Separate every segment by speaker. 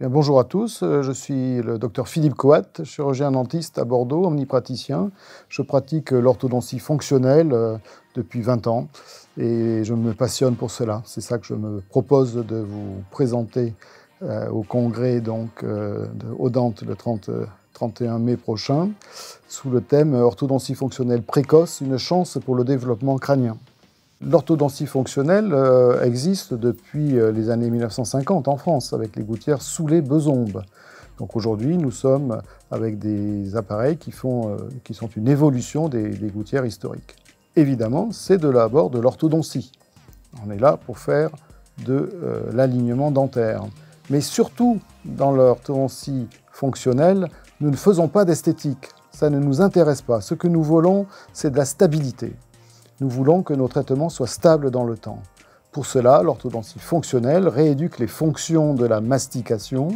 Speaker 1: Bien, bonjour à tous, je suis le docteur Philippe Coat, chirurgien dentiste à Bordeaux, omnipraticien. Je pratique l'orthodontie fonctionnelle depuis 20 ans et je me passionne pour cela. C'est ça que je me propose de vous présenter au congrès donc, de Audente le 31 mai prochain, sous le thème orthodontie fonctionnelle précoce, une chance pour le développement crânien. L'orthodontie fonctionnelle existe depuis les années 1950 en France, avec les gouttières sous les besombes. Donc aujourd'hui, nous sommes avec des appareils qui sont une évolution des gouttières historiques. Évidemment, c'est de l'abord de l'orthodontie. On est là pour faire de l'alignement dentaire. Mais surtout, dans l'orthodontie fonctionnelle, nous ne faisons pas d'esthétique. Ça ne nous intéresse pas. Ce que nous voulons, c'est de la stabilité. Nous voulons que nos traitements soient stables dans le temps. Pour cela, l'orthodontie fonctionnelle rééduque les fonctions de la mastication,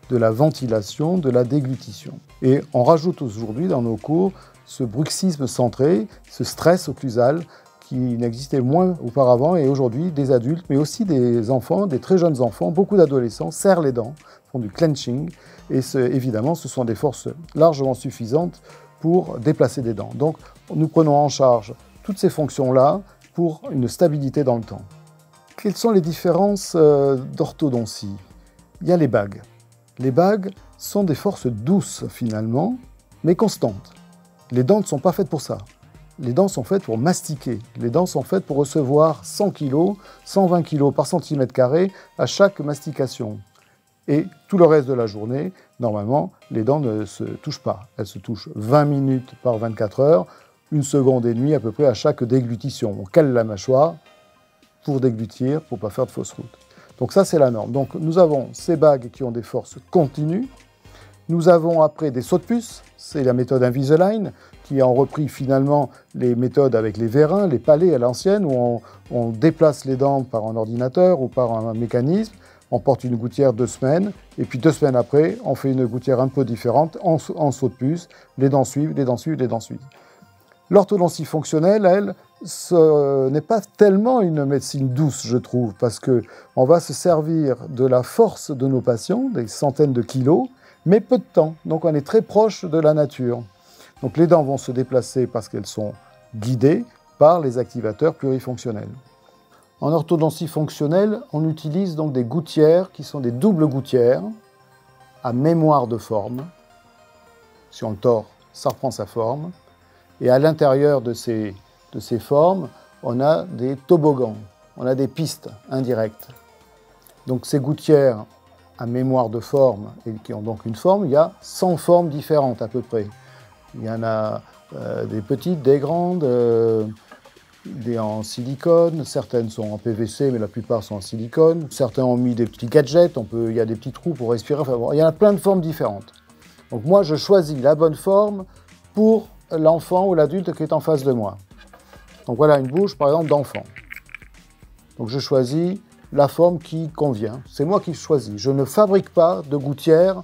Speaker 1: de la ventilation, de la déglutition. Et on rajoute aujourd'hui dans nos cours ce bruxisme centré, ce stress occlusal qui n'existait moins auparavant et aujourd'hui des adultes, mais aussi des enfants, des très jeunes enfants, beaucoup d'adolescents serrent les dents, font du clenching et évidemment ce sont des forces largement suffisantes pour déplacer des dents. Donc nous prenons en charge toutes ces fonctions-là pour une stabilité dans le temps. Quelles sont les différences d'orthodontie? Il y a les bagues. Les bagues sont des forces douces finalement, mais constantes. Les dents ne sont pas faites pour ça. Les dents sont faites pour mastiquer. Les dents sont faites pour recevoir 100 kg, 120 kg par centimètre carré à chaque mastication. Et tout le reste de la journée, normalement, les dents ne se touchent pas. Elles se touchent 20 minutes par 24 heures, 1 seconde et demie à peu près à chaque déglutition. On cale la mâchoire pour déglutir, pour ne pas faire de fausse route. Donc ça, c'est la norme. Donc nous avons ces bagues qui ont des forces continues. Nous avons après des sauts-de-puce, c'est la méthode Invisalign, qui a repris finalement les méthodes avec les vérins, les palets à l'ancienne, où on déplace les dents par un ordinateur ou par un mécanisme. On porte une gouttière 2 semaines, et puis 2 semaines après, on fait une gouttière un peu différente, en saut-de-puce, les dents suivent, les dents suivent, les dents suivent. L'orthodontie fonctionnelle, elle, ce n'est pas tellement une médecine douce, je trouve, parce qu'on va se servir de la force de nos patients, des centaines de kilos, mais peu de temps. Donc on est très proche de la nature. Donc les dents vont se déplacer parce qu'elles sont guidées par les activateurs plurifonctionnels. En orthodontie fonctionnelle, on utilise donc des gouttières qui sont des doubles gouttières à mémoire de forme. Si on le tord, ça reprend sa forme. Et à l'intérieur de ces formes, on a des toboggans, on a des pistes indirectes. Donc ces gouttières à mémoire de forme, et qui ont donc une forme, il y a 100 formes différentes à peu près. Il y en a des petites, des grandes, des en silicone, certaines sont en PVC, mais la plupart sont en silicone. Certains ont mis des petits gadgets, il y a des petits trous pour respirer, enfin bon, il y en a plein de formes différentes. Donc moi, je choisis la bonne forme pour l'enfant ou l'adulte qui est en face de moi. Donc voilà une bouche, par exemple, d'enfant. Donc je choisis la forme qui convient. C'est moi qui choisis. Je ne fabrique pas de gouttière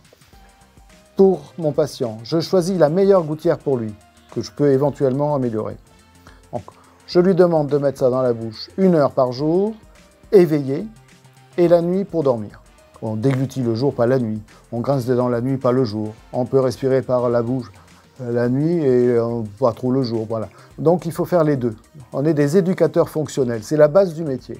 Speaker 1: pour mon patient. Je choisis la meilleure gouttière pour lui, que je peux éventuellement améliorer. Donc, je lui demande de mettre ça dans la bouche 1 heure par jour, éveillé, et la nuit pour dormir. On déglutit le jour, pas la nuit. On grince des dents la nuit, pas le jour. On peut respirer par la bouche la nuit et pas trop le jour, voilà. Donc il faut faire les deux. On est des éducateurs fonctionnels, c'est la base du métier.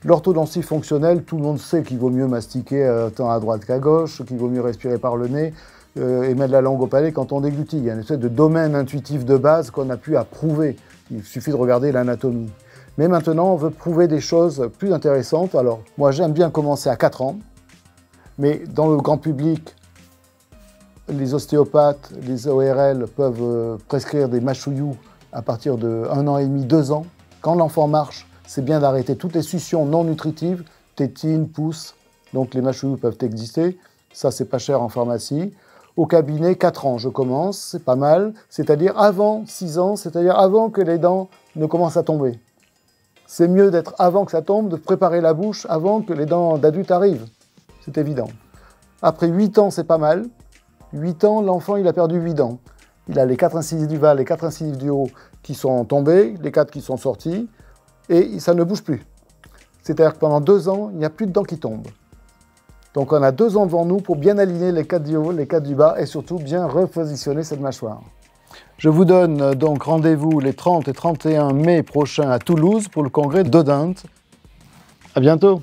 Speaker 1: L'orthodontie fonctionnelle, tout le monde sait qu'il vaut mieux mastiquer tant à droite qu'à gauche, qu'il vaut mieux respirer par le nez et mettre la langue au palais quand on déglutit. Il y a une espèce de domaine intuitif de base qu'on a pu approuver. Il suffit de regarder l'anatomie. Mais maintenant, on veut prouver des choses plus intéressantes. Alors, moi, j'aime bien commencer à 4 ans, mais dans le grand public, les ostéopathes, les ORL peuvent prescrire des machouillous à partir de 1 an et demi, 2 ans. Quand l'enfant marche, c'est bien d'arrêter toutes les suctions non nutritives, tétine, pouce, donc les machouillous peuvent exister. Ça, c'est pas cher en pharmacie. Au cabinet, 4 ans, je commence, c'est pas mal. C'est-à-dire avant 6 ans, c'est-à-dire avant que les dents ne commencent à tomber. C'est mieux d'être avant que ça tombe, de préparer la bouche avant que les dents d'adulte arrivent. C'est évident. Après 8 ans, c'est pas mal. 8 ans, l'enfant, il a perdu 8 dents. Il a les 4 incisives du bas, les 4 incisives du haut qui sont tombés, les 4 qui sont sortis, et ça ne bouge plus. C'est-à-dire que pendant 2 ans, il n'y a plus de dents qui tombent. Donc on a 2 ans devant nous pour bien aligner les 4 du haut, les 4 du bas, et surtout bien repositionner cette mâchoire. Je vous donne donc rendez-vous les 30 et 31 mai prochains à Toulouse pour le congrès d'Odonte. À bientôt.